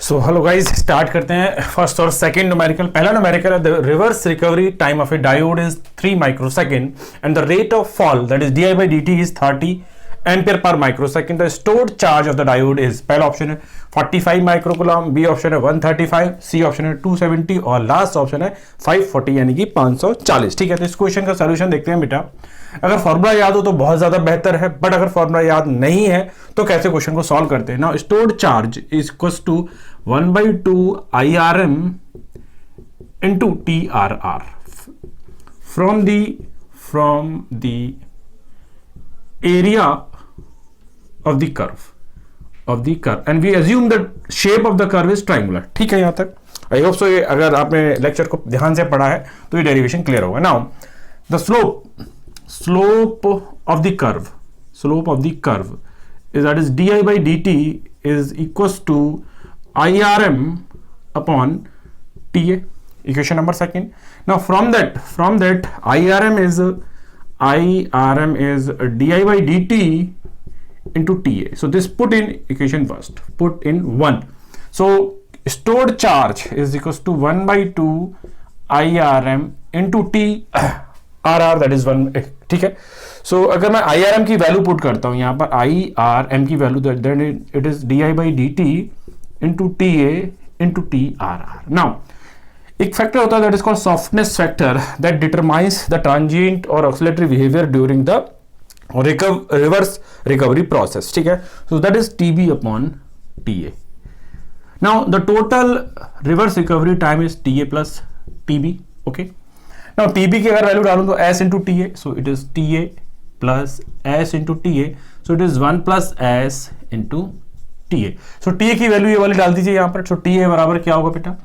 So hello guys, start करते हैं first और सेकंड न्यूमेरिकल। पहला न्यूमेरिकल है the reverse recovery time of a diode is 3 microsecond and the rate of fall that is d by d t is 30 ampere per microsecond. The stored charge of the diode is, पहला option है 45 microcoulomb, B option है 135, सी option है 270 और last option है 540 यानी कि 540। ठीक है, तो इस क्वेश्चन का सोल्यूशन देखते हैं बेटा। अगर फॉर्मूला याद हो तो बहुत ज्यादा बेहतर है, बट अगर फॉर्मूला याद नहीं है तो कैसे क्वेश्चन को सॉल्व करते हैं। Now stored charge is equals to 1/2 IRM into TRR from the area of the curve and we assume the shape of the curve is triangular। ठीक है, यहां तक आई होप सो अगर आपने लेक्चर को ध्यान से पढ़ा है तो ये डेरिवेशन क्लियर होगा। Now the slope of the curve is that is di by dt is equals to IRM upon TA, equation number second. Now from that IRM is di by dt into TA. So this put in equation first, put in 1. So stored charge is equals to 1/2 IRM into TRR that is 1। ठीक है, so अगर मैं IRM की value put करता हूं यहां पर IRM की value then it is di by dt into TA into TRR। Now एक फैक्टर होता है that is called softness factor that determines the transient और oscillatory behaviour during the reverse recovery process. ठीक है, so that is TB upon TA। Now the total reverse recovery time is TA plus TB। Okay, now TB की अगर वैल्यू डालूं तो S into TA, so it is TA plus S into TA, so it is 1 plus S into TA। So TA की value ये वाली डाल दीजिए यहां पर। सो TA बराबर क्या होगा बेटा,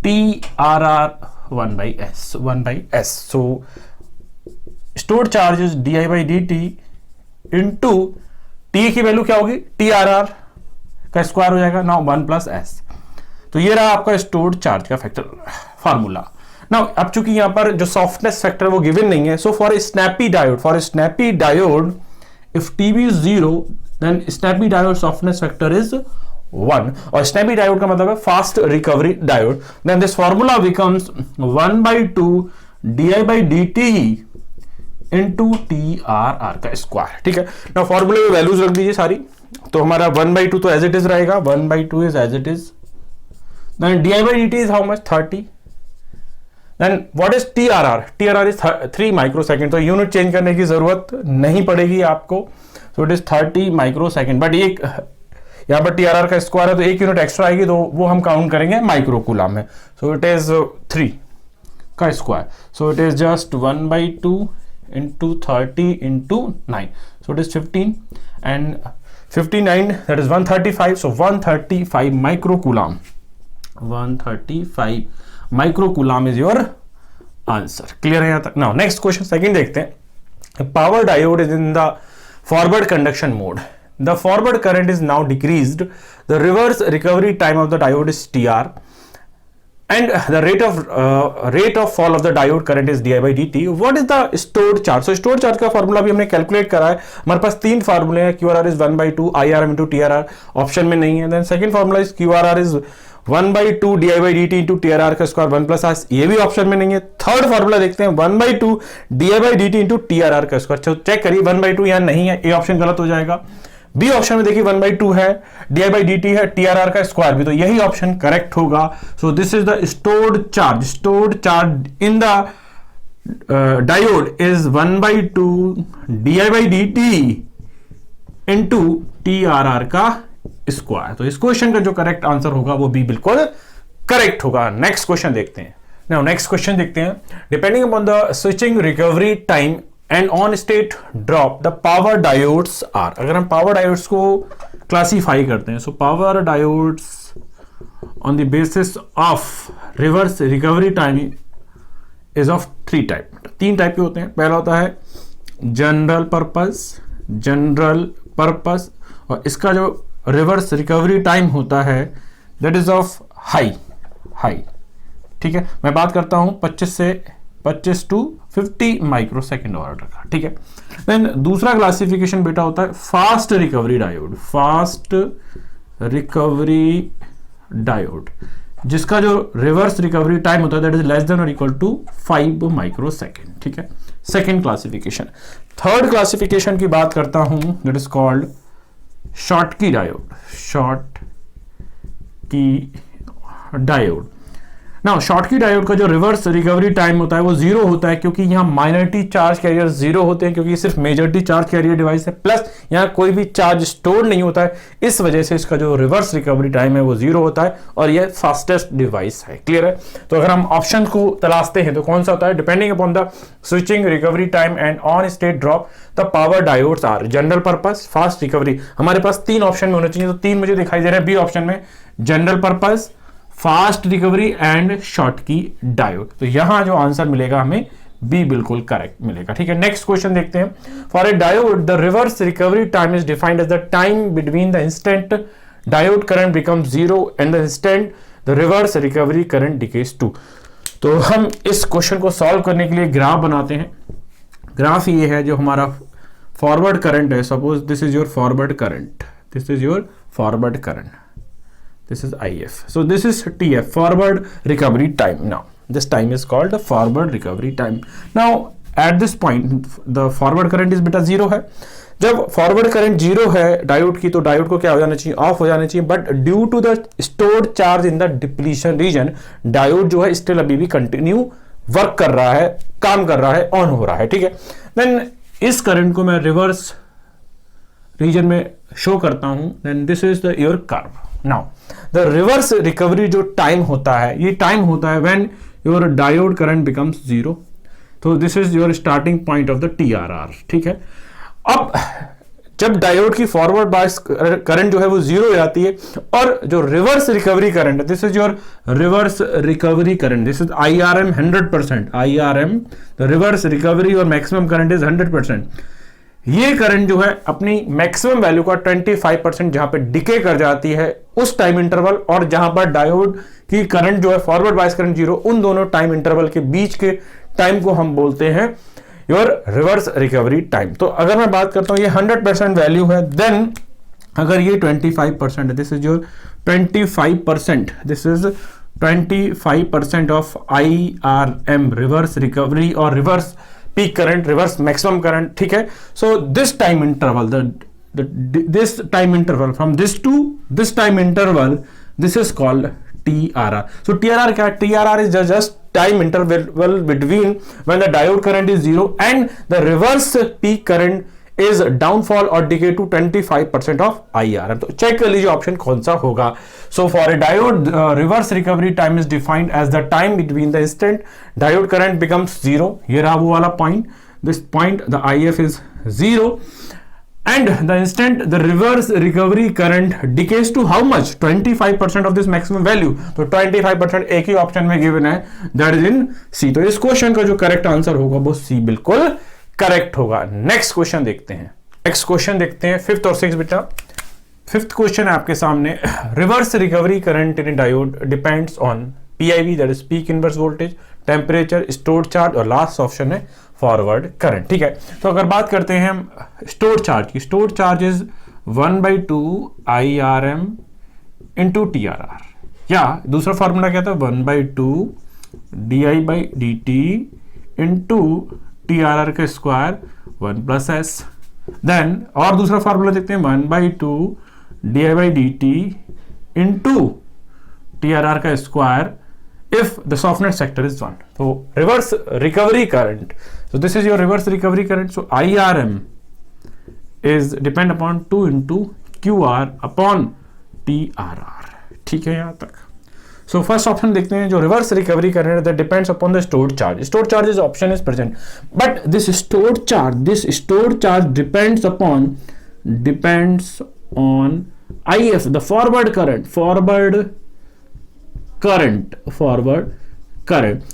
TRR 1/S। So stored charge is di by dt into TA की वैल्यू क्या होगी, TRR का स्क्वायर हो जाएगा, नाउ 1 प्लस S। तो ये रहा आपका स्टोर्ड चार्ज का फैक्टर फार्मूला। नाउ अब चूंकि यहां पर जो सॉफ्टनेस फैक्टर वो गिवन नहीं है, so for a snappy diode if TB is 0 then snappy diode softness factor is 1 और स्नैपी डायोड का मतलब है fast recovery diode. Then this formula becomes 1/2 di by dt into TRR का square. ठीक है, नाउ फार्मूले में वैल्यूज रख दीजिए सारी। तो हमारा 1/2 तो एज इट इज रहेगा, 1/2 is as it is. Then di by dt is how much, 30। Then what is TRR? TRR is 3 microsecond, तो यूनिट चेंज करने की जरूरत नहीं पड़ेगी आपको। So it is 30 microsecond, but एक यहाँ पर TRR का स्क्वायर है तो एक यूनिट एक्स्ट्रा आएगी, तो वो हम काउंट करेंगे माइक्रोकूलम में। सो इट इज 3 का square, so it is just 1/2 into 30 into 9, so it is 15 and 59 that is 135, so 135 microcoulomb, 135 microcoulomb is your answer। Clear है यहाँ तक? नाउ नेक्स्ट क्वेश्चन सेकंड देखते हैं। Power diode is in the forward conduction mode, the forward current is now decreased, the reverse recovery time of the diode is TR and the rate of fall of the diode current is di by dt। what is the stored charge? so stored charge का formula भी हमने calculate करा है। हमारे पास 3 फार्मूले हैं, QRR is 1/2 IRM into TRR, option में नहीं है। Then second formula is QRR is 1/2 di by dt into TRR का स्क्वायर 1 प्लस S, ये भी ऑप्शन में नहीं है। थर्ड फार्मूला देखते हैं 1/2 di by dt into TRR का स्क्वायर। चेक करिए 1/2 यहाँ नहीं है, ए ऑप्शन गलत हो जाएगा। बी ऑप्शन में देखिए 1/2 है, di by dt है, TRR का स्क्वायर भी, तो यही ऑप्शन करेक्ट होगा। सो this is the stored charge in the diode is 1/2 di by dt into TRR का स्क्वायर। तो इस क्वेश्चन का जो करेक्ट आंसर होगा वो भी बिल्कुल करेक्ट होगा। नेक्स्ट क्वेश्चन देखते हैं। नाउ नेक्स्ट क्वेश्चन देखते हैं। Depending upon the switching recovery time and on state drop the power diodes are. अगर हम पावर डायोड्स को क्लासीफाई करते हैं, so power diodes on the basis of reverse recovery time is of 3 type. 3 type के होते हैं। पहला होता है जनरल पर्पस और इसका जो रिवर्स रिकवरी टाइम होता है दैट इज ऑफ हाई। ठीक है, मैं बात करता हूं 25 to 50 माइक्रोसेकंड ऑर्डर का। ठीक है, देन दूसरा क्लासिफिकेशन बेटा होता है fast recovery diode, fast recovery diode, जिसका जो रिवर्स रिकवरी टाइम होता है दैट इज लेस देन और इक्वल टू 5 माइक्रोसेकंड। ठीक है, सेकेंड क्लासिफिकेशन। थर्ड क्लासिफिकेशन की बात करता हूं, that is called Schottky diode. Schottky diode. Now Schottky diode का जो रिवर्स रिकवरी टाइम होता है वो 0 होता है, क्योंकि यहाँ माइनॉरिटी चार्ज कैरियर 0 होते हैं, क्योंकि ये सिर्फ मेजॉरिटी चार्ज कैरियर डिवाइस है, प्लस यहाँ कोई भी चार्ज स्टोर नहीं होता है, इस वजह से इसका जो रिवर्स रिकवरी टाइम है वो 0 होता है और ये फास्टेस्ट डिवाइस है। क्लियर है? तो अगर हम ऑप्शन को तलाशते हैं तो कौन सा होता है? Depending upon the switching, recovery time and on state drop the power diodes are general purpose, fast recovery. हमारे पास 3 ऑप्शन में होने चाहिए, तो 3 मुझे दिखाई दे रहे हैं बी ऑप्शन में, general purpose, fast recovery and Schottky diode. तो यहां जो आंसर मिलेगा हमें बी बिल्कुल करेक्ट मिलेगा। ठीक है, नेक्स्ट क्वेश्चन देखते हैं। For a diode the reverse recovery time is defined as the time between the instant diode current becomes 0 and the instant the reverse recovery current decays to. तो हम इस question को solve करने के लिए graph बनाते हैं। ग्राफ ये है जो हमारा फॉरवर्ड करंट है, suppose this is your forward current, this is your forward current, this is IF. So this is TF, forward recovery time. Now this time is called the forward recovery time. Now at this point the forward current is beta 0 है। जब forward current 0 है diode की, तो diode को क्या हो जाना चाहिए? ऑफ हो जाना चाहिए। But due to the stored charge in the depletion region, diode जो है स्टिल अभी भी कंटिन्यू वर्क कर रहा है, काम कर रहा है, ऑन हो रहा है। ठीक है, देन इस करंट को मैं रिवर्स रीजन में शो करता हूं। Then this is the your curve. Now the reverse recovery जो टाइम होता है, ये टाइम होता है when your diode current becomes 0। तो this is your starting point of the TRR। ठीक है, अब जब डायोड की फॉरवर्ड बायस करंट जो है वो 0 हो जाती है और जो रिवर्स रिकवरी करंट है, this is your reverse recovery current, this is IRM 100%, IRM the reverse recovery और मैक्सिमम करंट इज 100%। ये करंट जो है अपनी मैक्सिमम वैल्यू का 25% जहां पे डिके कर जाती है उस टाइम इंटरवल, और जहां पर डायोड की करंट जो है फॉरवर्ड बायस करंट 0, उन दोनों टाइम इंटरवल के बीच के टाइम को हम बोलते हैं योर रिवर्स रिकवरी टाइम। तो अगर मैं बात करता हूं ये 100% वैल्यू है, देन अगर ये 25% है, this is your 25%, this is 25% of IRM reverse recovery और reverse peak current, reverse maximum current. ठीक है, so this time interval, this time interval from this to this time interval, this is called TRR. So TRR क्या? TRR is just time interval between when the diode current is 0 and the reverse peak current is downfall or decay to 25% of IRM. तो check कर लीजिए option कौन सा होगा। So for a diode reverse recovery time is defined as the time between the instant diode current becomes 0. ये रहा वो वाला point. This point the IF is 0. And the instant the reverse recovery current decays to how much? 25% of this maximum value. तो 25% एक ही option में given है, that is in C. तो इस क्वेश्चन का जो करेक्ट आंसर होगा वो C बिल्कुल करेक्ट होगा। नेक्स्ट क्वेश्चन देखते हैं। नेक्स्ट क्वेश्चन देखते हैं 5th और 6th बेटा। 5th क्वेश्चन है आपके सामने। Reverse recovery current in diode depends on PIV, that is peak inverse voltage, temperature, stored charge, और लास्ट ऑप्शन है फॉरवर्ड करंट। ठीक है, तो अगर बात करते हैं हम स्टोर्ड चार्ज की, stored charge is 1/2 IRM into TRR, या दूसरा फॉर्मूला क्या था? 1/2 DI/dt इंटू TRR का स्क्वायर 1 + S। देन और दूसरा फॉर्मूला देखते हैं 1/2 DI/dt इंटू TRR का square if the softness factor is 1. So reverse recovery current, so this is your reverse recovery current, so IRM is depend upon 2 into QR upon TRR. ठीक है यहाँ तक। So first option देखते हैं, जो reverse recovery current that depends upon the stored charge. Stored charges option is present, but this stored charge depends on IF, the forward current.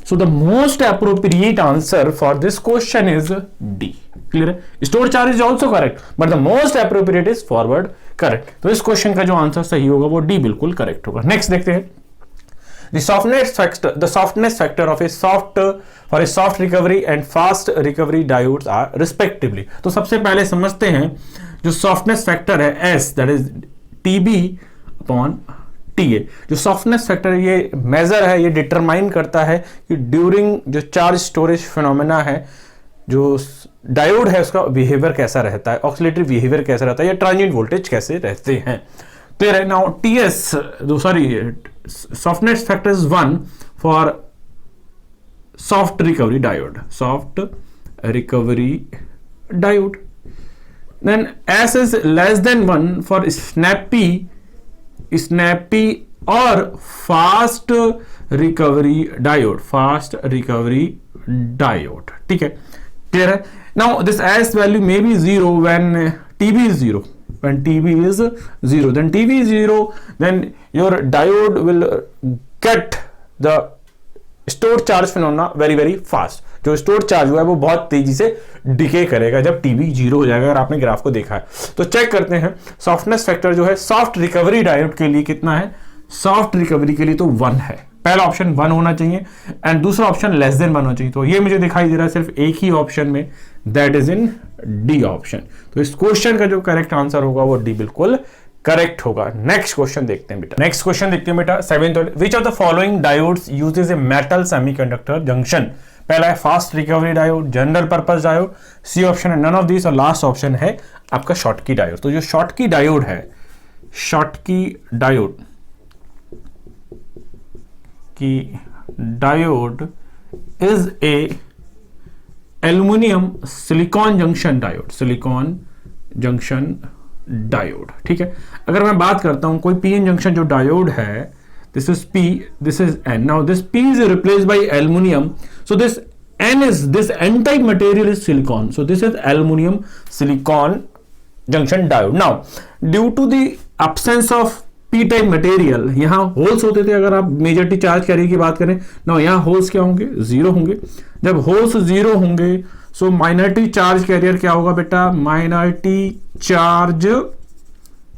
So the most appropriate answer for this question is D. Clear है? Stored charge is also correct, but the most appropriate is forward current. तो इस question का जो answer सही होगा वो D बिल्कुल correct होगा। नेक्स्ट देखते हैं। The softness factor of a soft recovery and fast recovery diodes are respectively. तो सबसे पहले समझते हैं जो softness factor है S, that is TB upon TA। जो सॉफ्टनेस फैक्टर ये मेजर है, ये डिटरमाइन करता है कि ड्यूरिंग जो चार्ज स्टोरेज फिनोमेना है, जो डायोड है उसका बिहेवियर कैसा रहता है, ऑक्सीलेटरी बिहेवियर कैसा रहता है, या ट्रांजिएंट वोल्टेज कैसे रहते हैं। क्लियर है। Now TS softness factor is 1 for soft recovery diode. Then S is less than 1 for snappy or fast recovery diode. ठीक है, clear है। Now this S value may be 0 when TB is 0. When TB is 0, then TB is 0, then your diode will get the store charge phenomena very very fast. जो store charge हुआ है वो बहुत तेजी से डिके करेगा जब टीबी 0 हो जाएगा। अगर आपने ग्राफ को देखा है तो चेक करते हैं। सॉफ्टनेस फैक्टर जो है सॉफ्ट रिकवरी डायोड के लिए कितना है? सॉफ्ट रिकवरी के लिए तो 1 है। पहला ऑप्शन 1 होना चाहिए एंड दूसरा ऑप्शन लेस देन 1 होना चाहिए। तो ये मुझे दिखाई दे रहा है सिर्फ एक ही ऑप्शन में, that is in D option. तो इस क्वेश्चन का जो करेक्ट आंसर होगा वो डी बिल्कुल करेक्ट होगा। नेक्स्ट क्वेश्चन देखते हैं बेटा। 7th, which of the following diodes uses a metal semiconductor junction? पहला है fast recovery diode, general purpose diode, C option है नन ऑफ दिस, और लास्ट ऑप्शन है आपका शॉटकी डायोड। तो जो शॉटकी डायोड है, diode is a aluminium silicon junction diode. ठीक है, अगर मैं बात करता हूं कोई पीएन जंक्शन जो डायोड है, this is P, this is N। Now this P is replaced by aluminium, so this N type material is silicon, so this is aluminium silicon junction diode. Now due to the absence of P type material, यहां holes होते थे। अगर आप majority charge career की बात करें ना, यहां होल्स क्या होंगे? 0 होंगे। जब होल्स 0 होंगे सो माइनॉरिटी चार्ज कैरियर क्या होगा बेटा? माइनॉरिटी चार्ज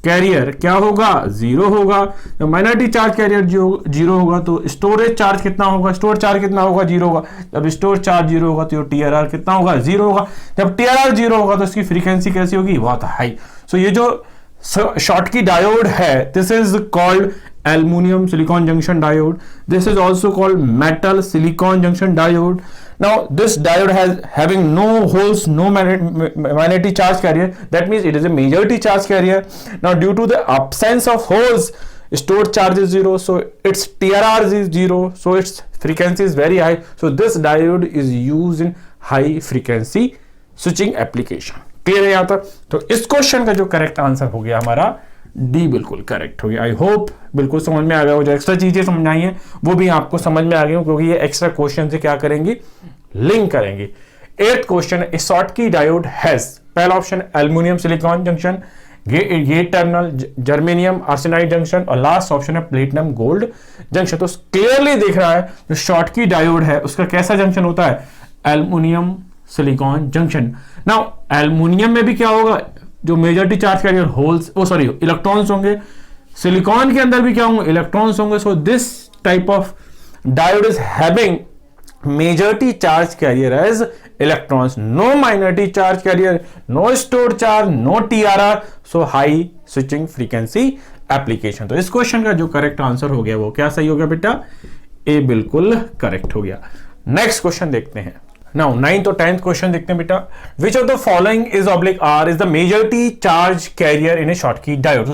कैरियर क्या होगा? 0 होगा। जब माइनॉरिटी चार्ज कैरियर 0 होगा तो स्टोरेज चार्ज कितना होगा? स्टोर चार्ज कितना होगा? 0 होगा। जब स्टोर चार्ज 0 होगा तो TRR कितना होगा? 0 होगा। जब TRR 0 होगा तो इसकी फ्रीक्वेंसी कैसी होगी? बहुत हाई। सो ये जो शॉटकी डायोड है, this is called aluminum silicon junction diode. This is also called metal silicon junction diode. Now this diode having no holes, no magnetic charge carrier. That means it is a majority charge carrier. Now due to the absence of holes, stored charge is 0, so its TRR is 0, so its frequency is very high. So this diode is used in high frequency switching application. Clear है यहाँ तक? तो इस question का जो correct answer हो गया हमारा डी बिल्कुल करेक्ट हो गया। आई होप बिल्कुल समझ में आ गया हो। जो एक्स्ट्रा चीजें समझाई हैं वो भी आपको समझ में आ गई हो, क्योंकि ये एक्स्ट्रा क्वेश्चन से क्या करेंगे? लिंक करेंगे। 8th क्वेश्चन है, शॉटकी डायोड हैज, पहला option aluminium silicon junction, gate terminal germanium arsenide junction, और लास्ट ऑप्शन है प्लेटिनम गोल्ड जंक्शन। तो क्लियरली देख रहा है जो शॉटकी डायोड है उसका कैसा जंक्शन होता है? Aluminium silicon junction. Now aluminium में भी क्या होगा? जो majority charge carrier holes, electrons होंगे। सिलिकॉन के अंदर भी क्या होंगे? इलेक्ट्रॉन्स होंगे। So this type of diode is having majority charge carrier as electrons, no minority charge carrier, no store charge, no TRR, so high switching frequency application. तो इस question का जो करेक्ट आंसर हो गया वो क्या सही हो गया बेटा? ए बिल्कुल करेक्ट हो गया। नेक्स्ट क्वेश्चन देखते हैं। Now 9th और 10th क्वेश्चन देखते हैं बेटा। Which of the following is R is the majority charge carrier in a Schottky diode?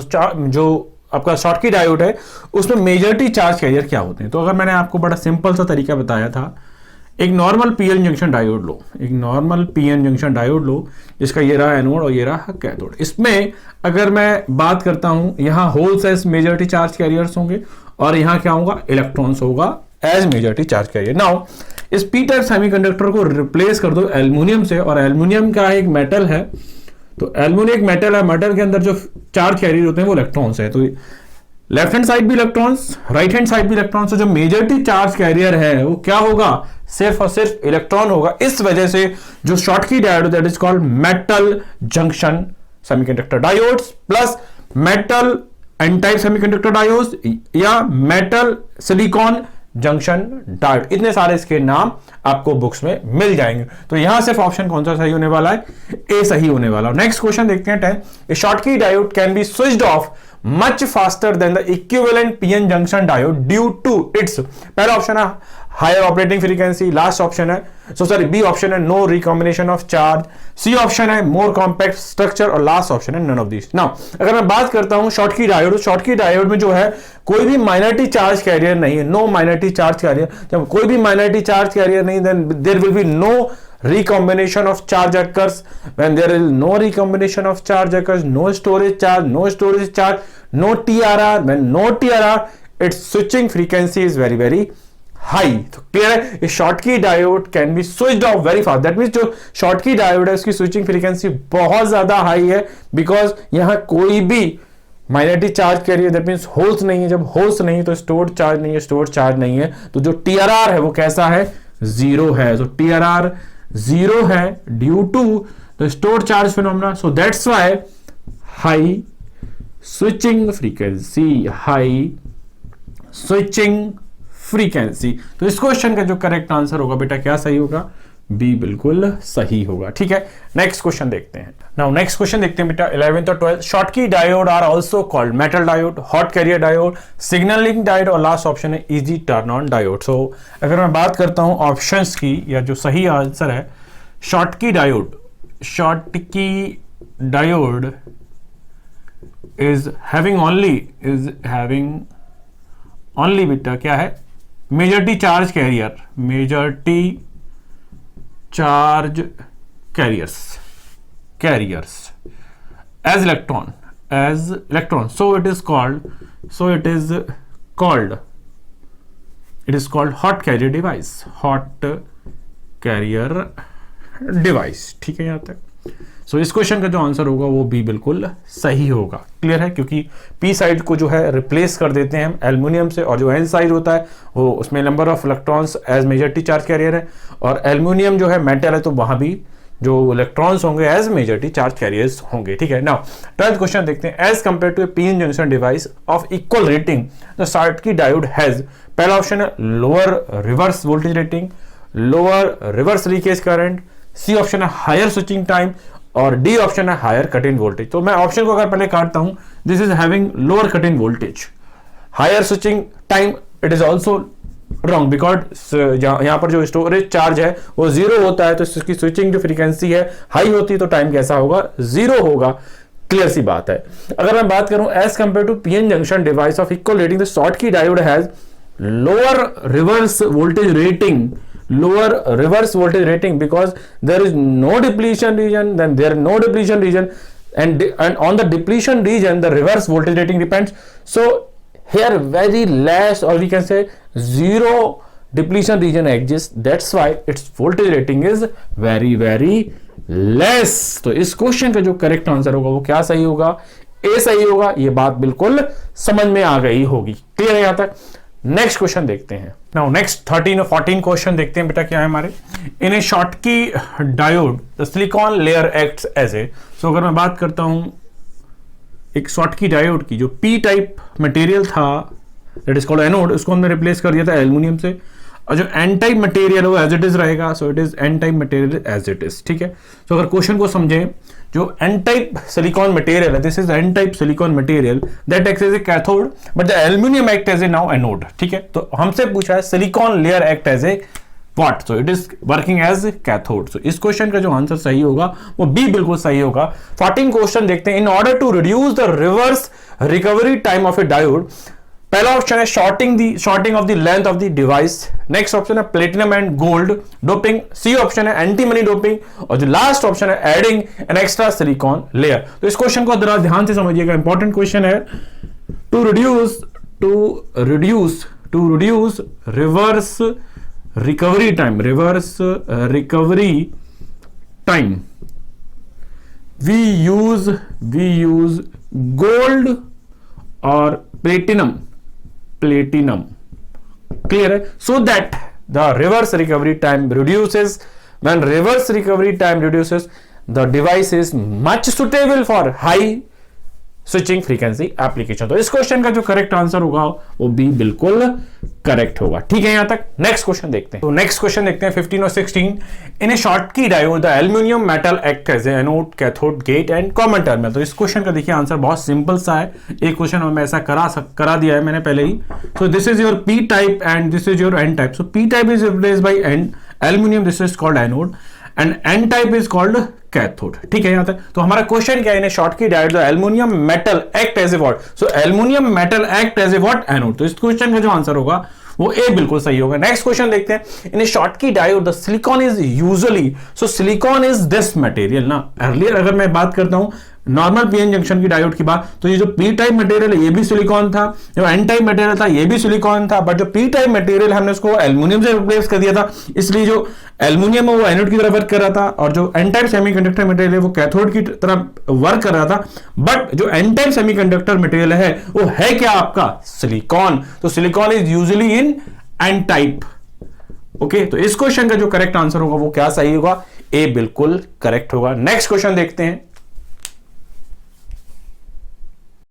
जो आपका Schottky डायोड है उसमें मेजॉरिटी चार्ज कैरियर क्या होते हैं? तो अगर मैंने आपको बड़ा सिंपल सा तरीका बताया था, एक नॉर्मल पीएन जंक्शन डायोड लो, जिसका ये रहा एनोड और ये रहा कैथोड। इसमें अगर मैं बात करता हूं, यहां holes as majority charge carriers होंगे और यहां क्या होगा? इलेक्ट्रॉन्स होगा as majority charge carrier. Now इस पी टाइप सेमीकंडक्टर को रिप्लेस कर दो एल्यूमिनियम से, और एल्यूमिनियम का एक मेटल है, तो एल्यूमिनियम एक मेटल है, मेटल के अंदर जो चार्ज कैरियर होते हैं वो इलेक्ट्रॉन्स है। तो लेफ्ट हैंड साइड भी इलेक्ट्रॉन्स, राइट हैंड साइड भी इलेक्ट्रॉन्स। तो जो मेजॉरिटी चार्ज कैरियर है वो क्या होगा? सिर्फ और सिर्फ इलेक्ट्रॉन होगा। इस वजह से जो Schottky diode that is called metal junction semiconductor diodes plus metal N type semiconductor diodes या मेटल सिलिकॉन जंक्शन डायोड, इतने सारे इसके नाम आपको बुक्स में मिल जाएंगे। तो यहां सिर्फ ऑप्शन कौन सा सही होने वाला है? ए सही होने वाला। नेक्स्ट क्वेश्चन देखते हैं 10। A Schottky diode can be switched off much faster than the equivalent PN junction diode due to its, पहला ऑप्शन है higher operating frequency, last option है बी ऑप्शन है no recombination of charge, C option है more compact structure, और last option है none of this. Now अगर मैं बात करता हूं शॉटकी डायोड, शॉटकी डायोड में जो है कोई भी माइनॉरिटी चार्ज कैरियर नहीं है, नो माइनॉरिटी चार्ज कैरियर, जब कोई भी माइनॉरिटी चार्ज कैरियर नहीं then there will be no recombination of charge occurs. When there is no recombination of charge occurs, no storage charge, no TRR. When no TRR, its switching frequency is very very high. तो clear है, ये Schottky diode can be switched off very fast. That means जो Schottky diode है उसकी switching frequency बहुत ज्यादा high है, because यहाँ कोई भी minority charge career, that means holes नहीं है, जब होल्स नहीं तो स्टोर्ड चार्ज नहीं है, स्टोर्ड चार्ज नहीं है, तो जो TRR है वो कैसा है, जीरो है। तो TRR जीरो है due to the stored charge phenomena, so that's why high switching frequency, high switching frequency. तो इस क्वेश्चन का जो करेक्ट आंसर होगा बेटा क्या सही होगा, बी बिल्कुल सही होगा। ठीक है, नेक्स्ट क्वेश्चन देखते हैं। नाउ नेक्स्ट क्वेश्चन देखते हैं बेटा 11th और 12th। Schottky diode are also called metal diode, hot carrier diode, signalling diode, और लास्ट ऑप्शन है easy turn on diode. So अगर मैं बात करता हूं ऑप्शंस की, या जो सही आंसर है Schottky diode, Schottky diode is having only बेटा क्या है, majority charge career, majority charge carriers as electron, so it is called hot carrier device, ठीक है यहां तक। सो इस क्वेश्चन का जो आंसर होगा वो बी बिल्कुल सही होगा। क्लियर है, क्योंकि पी साइड को जो है रिप्लेस कर देते हैं हम एल्युमिनियम से, और जो एन साइड होता है वो उसमें number of electrons as majority charge carrier है, और एल्युमिनियम जो है मेटल है तो वहां भी जो इलेक्ट्रॉन्स होंगे एज मेजॉरिटी चार्ज कैरियर्स होंगे। ठीक है, नाउ 12th क्वेश्चन देखते हैं। As compare to a PN junction device of equal rating the Schottky diode has, पहला ऑप्शन है lower reverse voltage rating, lower reverse leakage current, C option है higher switching time, और D option है higher cut in voltage. तो मैं option को अगर पहले काटता हूं, this is having lower cut in voltage, higher switching time, it is also wrong, because यहां पर जो स्टोरेज चार्ज है वो जीरो होता है, तो इसकी स्विचिंग जो फ्रीक्वेंसी है हाई होती है, तो टाइम कैसा होगा, जीरो होगा। क्लियर सी बात है। अगर मैं बात करूं as compare to PN junction device of equal rating, the Schottky diode has lower reverse voltage rating, lower reverse voltage rating, because there is no depletion region, then there is no depletion region, and on the depletion region the reverse voltage rating depends. So here very less, or we can say zero depletion region exists, that's why its voltage rating is very very less. तो इस question का जो correct answer होगा वो क्या सही होगा, ए सही होगा। ये बात बिल्कुल समझ में आ गई होगी। क्लियर है यहां तक। नेक्स्ट क्वेश्चन देखते हैं। नाउ नेक्स्ट 13 और 14 क्वेश्चन देखते हैं बेटा क्या है हमारे। In a Schottky diode the silicon layer acts as a, so अगर मैं बात करता हूं एक शॉटकी डायोड की, जो पी टाइप मटेरियल था दैट इज कॉल्ड एनोड, उसको हमने रिप्लेस कर दिया था एल्युमिनियम से, और जो एन टाइप मटेरियल वो एज इट इज रहेगा, so it is N type material as it is. ठीक है, सो अगर क्वेश्चन को समझें, जो एन टाइप सिलिकॉन मटेरियल है, this is N type silicon material that acts as a cathode, but the aluminium act as a now anode. ठीक है, तो हमसे पूछा है silicon layer act as a what, so it is working as cathode. सो इस question का जो answer सही होगा वो बी बिल्कुल सही होगा। 14 क्वेश्चन देखते हैं। In order to reduce the reverse recovery time of a diode, पहला ऑप्शन है shorting of the length of the device, next option है platinum and gold doping, C option है एंटी मनी डोपिंग, और जो last option है adding an extra silicon layer. तो इस question को जरा ध्यान से समझिएगा, इंपॉर्टेंट क्वेश्चन है। To reduce reverse recovery time we use gold और platinum, clear है, so that the reverse recovery time reduces. When reverse recovery time reduces, the device is much suitable for high switching frequency application. तो इस question का जो correct answer होगा वो B बिल्कुल correct होगा। ठीक है, यहां तक। नेक्स्ट क्वेश्चन देखते हैं। तो नेक्स्ट क्वेश्चन देखते हैं 15 और 16। In a Schottky diode the aluminium metal act as anode, cathode, gate and common terminal. तो इस क्वेश्चन का देखिए आंसर बहुत सिंपल सा है। एक क्वेश्चन में ऐसा करा दिया है मैंने पहले ही। So this is your P type and this is your N type. So P type is replaced by an aluminium, this is called anode, and N type is called cathode. ठीक है यहां तक। तो हमारा क्वेश्चन क्या है, in Schottky diode the aluminium metal act as a what. So aluminium metal act as a what, anode. तो इस क्वेश्चन का जो आंसर होगा वो ए बिल्कुल सही होगा। नेक्स्ट क्वेश्चन देखते हैं। In Schottky diode the silicon is usually, so silicon is this material ना। अर्लियर अगर मैं बात करता हूं नॉर्मल पीएन जंक्शन की डायोड की बात, तो ये जो पी टाइप मटेरियल है ये भी सिलिकॉन था, जो एन टाइप मटेरियल था ये भी सिलिकॉन था, बट जो पी टाइप मटेरियल हमने उसको एल्युमिनियम से रिप्लेस कर दिया था, इसलिए जो एल्युमिनियम है वो एनोड की तरह वर्क कर रहा था और जो एन टाइप सेमीकंडक्टर मटेरियल है वो कैथोड की तरह वर्क कर रहा था। बट जो एन टाइप सेमीकंडक्टर मटेरियल है वो है क्या आपका, सिलिकॉन। तो silicon is usually in an type. Okay, तो इस क्वेश्चन का जो करेक्ट आंसर होगा वो क्या सही होगा, ए बिल्कुल करेक्ट होगा। नेक्स्ट क्वेश्चन देखते हैं।